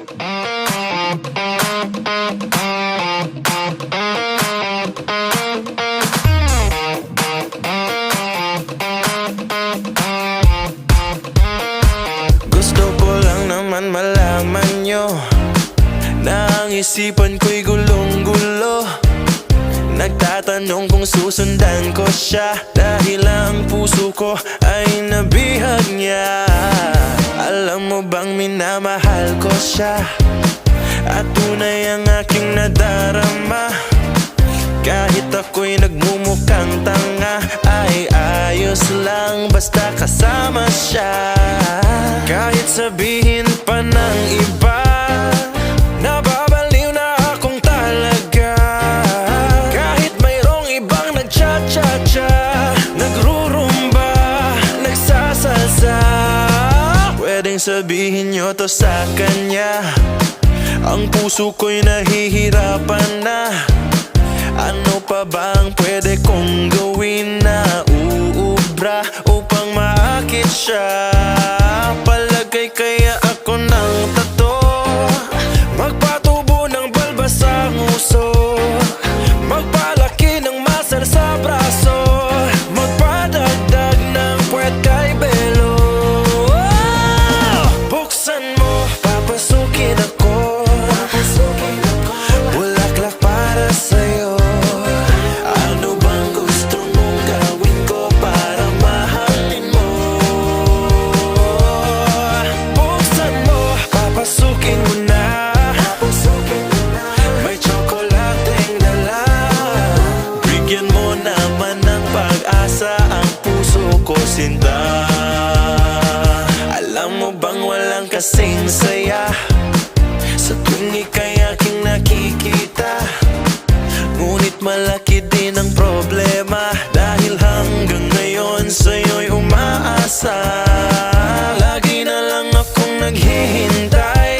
Gusto ko lang naman malaman nyo na ang isipan ko'y gulong-gulo. Nagtatanong kung susundan ko siya dahil ang puso ko ay nabihag niya. Alam mo bang minamahal ko siya at tunay ang aking nadarama. Kahit ako'y nagmumukhang tanga, ay ayos lang basta kasama siya. Kahit sabihin pa ng iba, nababaliw na akong talaga. Kahit mayroong ibang nagcha-cha-cha, nagrurumba, nagsasalsa, pwedeng sabihin nyo to sa kanya. Ang puso ko'y nahihirapan na. Ano pa bang pwede kong gawin na uubra upang maakit siya? Palagay kaya ako ng tato, magpatubo ng balbas sa nguso, magpalaki ng muscle sa braso, magpadagdag ng puwet kay belo. Buksan mo, papasukin ako, bulaklak para sa'yo. Ano bang gusto mong gawin ko para mahalin mo? Buksan mo, papasukin mo na, may tsokolateng dala. Bigyan mo naman ng pag-asa ang puso ko, sinta. Alam mo bang walang kasing saya sa tuwing ika'y aking nakikita? Ngunit malaki din ang problema dahil hanggang ngayon sa'yo'y umaasa. Lagi na lang akong naghihintay